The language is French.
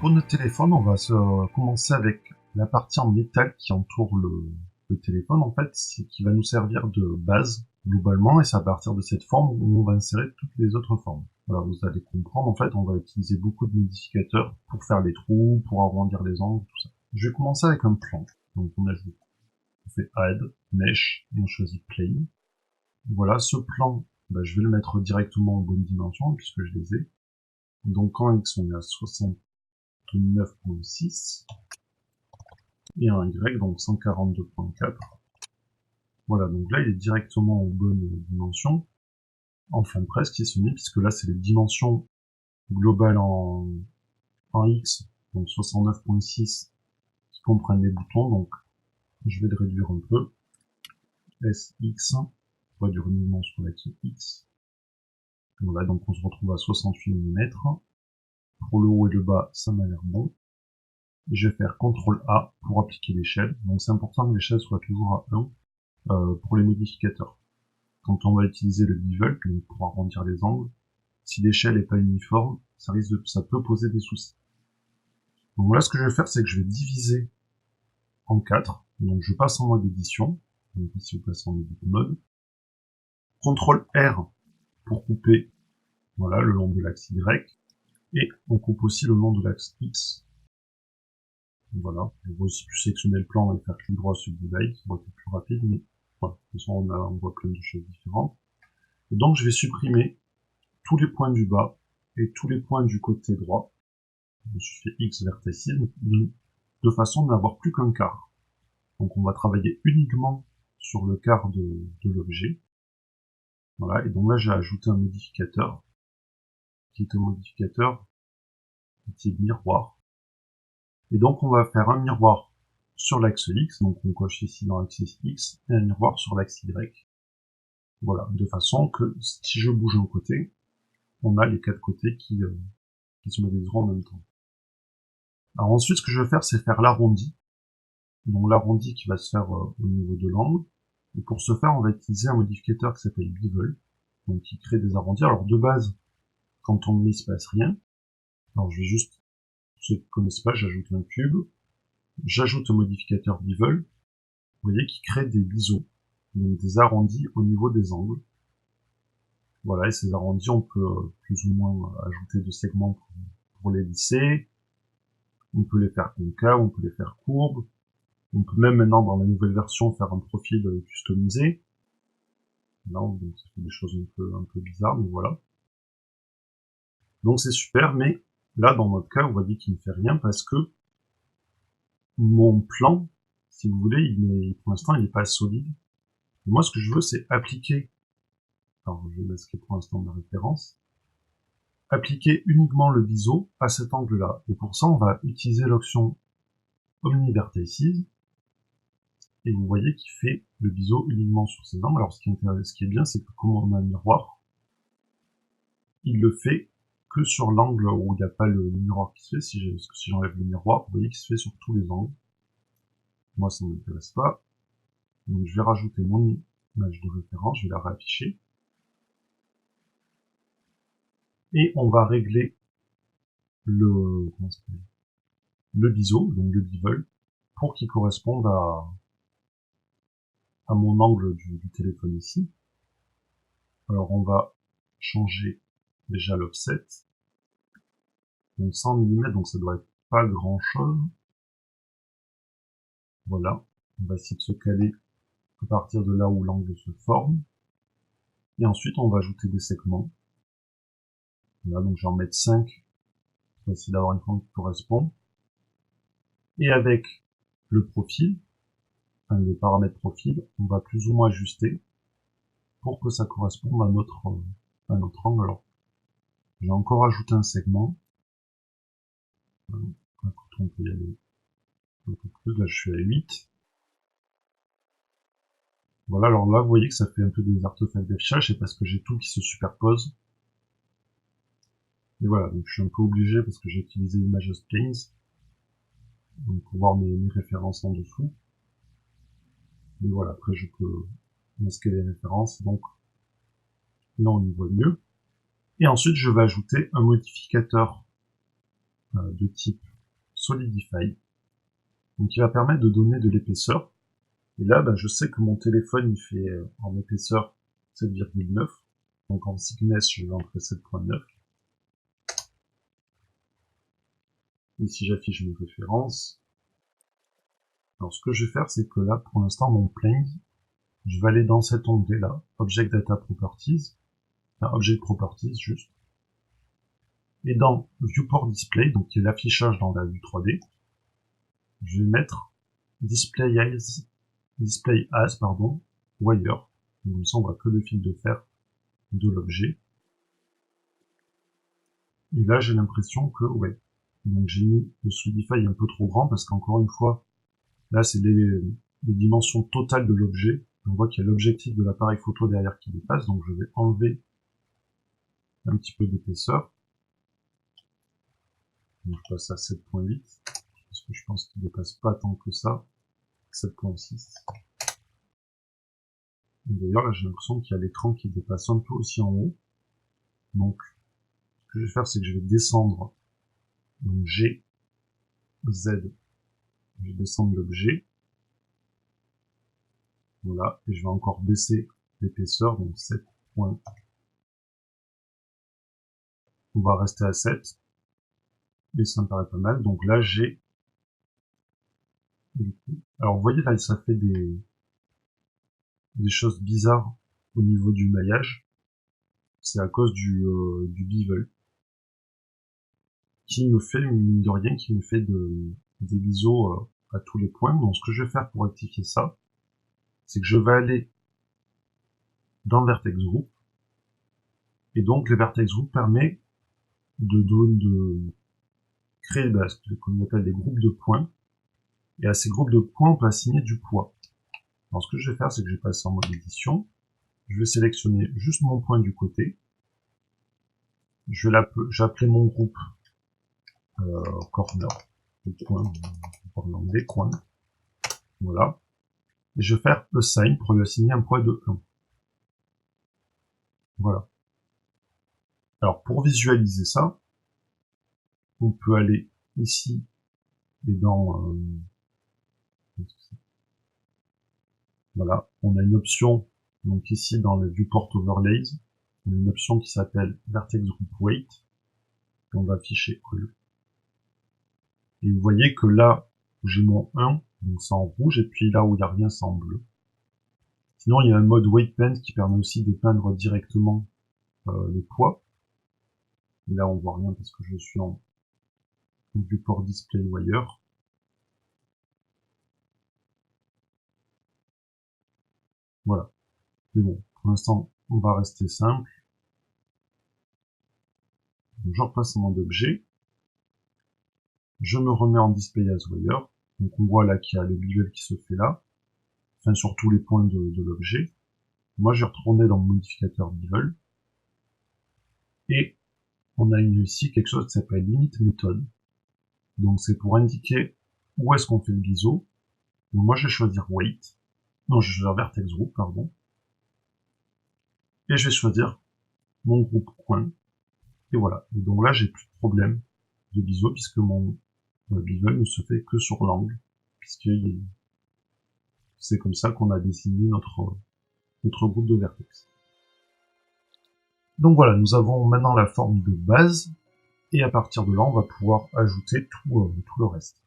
Pour notre téléphone, on va commencer avec la partie en métal qui entoure le téléphone, en fait, qui va nous servir de base, globalement, et c'est à partir de cette forme où on va insérer toutes les autres formes. Voilà, vous allez comprendre, en fait, on va utiliser beaucoup de modificateurs pour faire les trous, pour arrondir les angles, tout ça. Je vais commencer avec un plan. Donc on fait Add, Mesh, et on choisit Plane. Voilà, ce plan, je vais le mettre directement en bonne dimension, puisque je les ai. Donc en X, on est à 69.6 et en Y, donc 142.4. Voilà, donc là il est directement en bonne dimension, enfin presque il se met, puisque là c'est les dimensions globales en X, donc 69.6 qui comprennent les boutons, donc je vais le réduire un peu. SX, on va réduire uniquement sur l'axe X. Voilà, donc on se retrouve à 68 mm. Pour le haut et le bas, ça m'a l'air bon. Et je vais faire CTRL A pour appliquer l'échelle. Donc c'est important que l'échelle soit toujours à 1 pour les modificateurs. Quand on va utiliser le bevel, donc pour arrondir les angles, si l'échelle n'est pas uniforme, ça peut poser des soucis. Donc là, ce que je vais faire, c'est que je vais diviser en 4. Donc je passe en mode édition. Donc ici, on passe en mode. CTRL R pour couper, voilà, le long de l'axe Y. Et on coupe aussi le long de l'axe X. Voilà, on va aussi plus sélectionner le plan et faire clic droit sur le delay, ça va être plus rapide, mais voilà, de toute façon on voit plein de choses différentes. Et donc je vais supprimer tous les points du bas et tous les points du côté droit. Je fais X vertices de façon à n'avoir plus qu'un quart. Donc on va travailler uniquement sur le quart de l'objet. Voilà, et donc là j'ai ajouté un modificateur, qui est un modificateur qui est miroir. Et donc on va faire un miroir sur l'axe X, donc on coche ici dans l'axe X, et un miroir sur l'axe Y. Voilà, de façon que si je bouge un côté, on a les 4 côtés qui se modéliseront en même temps. Alors ensuite, ce que je vais faire, c'est faire l'arrondi. Donc l'arrondi qui va se faire au niveau de l'angle. Et pour ce faire, on va utiliser un modificateur qui s'appelle Bevel, donc qui crée des arrondis. Alors de base, quand on met, il se passe rien. Alors je vais juste, pour ceux qui ne connaissent pas, j'ajoute un cube, j'ajoute un modificateur Bevel, vous voyez, qui crée des biseaux, donc des arrondis au niveau des angles. Voilà, et ces arrondis, on peut plus ou moins ajouter de segments pour les lisser. On peut les faire concaves, on peut les faire courbes. On peut même maintenant, dans la nouvelle version, faire un profil customisé. Là, donc, ça fait des choses un peu bizarres, mais voilà. Donc c'est super, mais là, dans notre cas, on voit qu'il ne fait rien parce que mon plan, si vous voulez, pour l'instant, il n'est pas solide. Et moi, ce que je veux, c'est appliquer. Alors, je vais masquer pour l'instant ma référence. Appliquer uniquement le biseau à cet angle-là. Et pour ça, on va utiliser l'option Omnivertices. Et vous voyez qu'il fait le biseau uniquement sur ces angles. Alors, ce qui est bien, c'est que comme on a un miroir, il le fait que sur l'angle où il n'y a pas le miroir qui se fait. Si j'enlève le miroir, vous voyez qu'il se fait sur tous les angles. Moi, ça ne m'intéresse pas. Donc, je vais rajouter mon image de référence, je vais la réafficher. Et on va régler le biseau, donc le bevel, pour qu'il corresponde à mon angle du téléphone ici. Alors on va changer déjà l'offset. Donc 100 mm, donc ça doit être pas grand chose. Voilà. On va essayer de se caler à partir de là où l'angle se forme. Et ensuite on va ajouter des segments. Voilà, donc je vais en mettre 5. On va essayer d'avoir une forme qui correspond. Et avec le profil, enfin le paramètre profil, on va plus ou moins ajuster pour que ça corresponde à notre angle. Alors, j'ai encore ajouté un segment. On peut y aller un peu plus. Là, je suis à 8. Voilà, alors là, vous voyez que ça fait un peu des artefacts d'affichage, c'est parce que j'ai tout qui se superpose. Et voilà, donc je suis un peu obligé parce que j'ai utilisé Images Planes, donc pour voir mes références en dessous. Mais voilà, après je peux masquer les références, donc là on y voit mieux. Et ensuite je vais ajouter un modificateur de type Solidify. Donc il va permettre de donner de l'épaisseur. Et là, je sais que mon téléphone il fait en épaisseur 7,9. Donc en thickness, je vais entrer 7,9. Ici, j'affiche mes références. Alors ce que je vais faire, c'est que là, pour l'instant, mon plane, je vais aller dans cet onglet-là, Object Data Properties, enfin Object Properties juste. Et dans Viewport Display, donc qui est l'affichage dans la vue 3D, je vais mettre Display as, Wire. Donc comme ça, on voit que le fil de fer de l'objet. Et là, j'ai l'impression que, ouais. Donc j'ai mis le Solidify un peu trop grand parce qu'encore une fois, là, c'est les dimensions totales de l'objet. On voit qu'il y a l'objectif de l'appareil photo derrière qui dépasse, donc je vais enlever un petit peu d'épaisseur. Donc je passe à 7.8, parce que je pense qu'il ne dépasse pas tant que ça. 7.6. D'ailleurs, là, j'ai l'impression qu'il y a l'écran qui dépasse un peu aussi en haut. Donc, ce que je vais faire, c'est que je vais descendre. Donc, G, Z. Je vais descendre l'objet. Voilà. Et je vais encore baisser l'épaisseur. Donc, 7. On va rester à 7. Et ça me paraît pas mal. Donc là, j'ai... Alors, vous voyez, là, ça fait des choses bizarres au niveau du maillage. C'est à cause du bevel. Qui me fait, mine de rien, qui me fait des ISO à tous les points. Donc ce que je vais faire pour rectifier ça, c'est que je vais aller dans Vertex Group. Et donc le Vertex Group permet de créer ce qu'on appelle des groupes de points. Et à ces groupes de points, on peut assigner du poids. Alors ce que je vais faire, c'est que je vais passer en mode édition. Je vais sélectionner juste mon point du côté. Je vais appeler mon groupe corner. Des coins. Voilà. Et je vais faire assign pour lui assigner un poids de 1. Voilà. Alors pour visualiser ça, on peut aller ici et dans voilà, on a une option donc ici dans le Viewport Overlays, on a une option qui s'appelle Vertex Group Weight, et on va afficher All. Et vous voyez que là où j'ai mon 1, donc c'est en rouge, et puis là où il n'y a rien, c'est en bleu. Sinon il y a un mode Weight Pen qui permet aussi de peindre directement les poids. Et là on voit rien parce que je suis en Viewport Display Wire. Voilà. Mais bon, pour l'instant, on va rester simple. Donc, je repasse en mode objet. Je me remets en Display as Wire. Donc on voit là qu'il y a le bevel qui se fait là. Enfin, sur tous les points de l'objet. Moi, je vais retourner dans le modificateur bevel. Et on a ici quelque chose qui s'appelle Limit Method. Donc c'est pour indiquer où est-ce qu'on fait le biseau. Donc moi, je vais choisir Weight. Non, je vais choisir Vertex Group, pardon. Et je vais choisir mon groupe coin. Et voilà. Et donc là, j'ai plus de problème de biseau puisque mon bevel ne se fait que sur l'angle. Puisque c'est comme ça qu'on a dessiné notre groupe de vertex. Donc voilà, nous avons maintenant la forme de base. Et à partir de là, on va pouvoir ajouter tout le reste.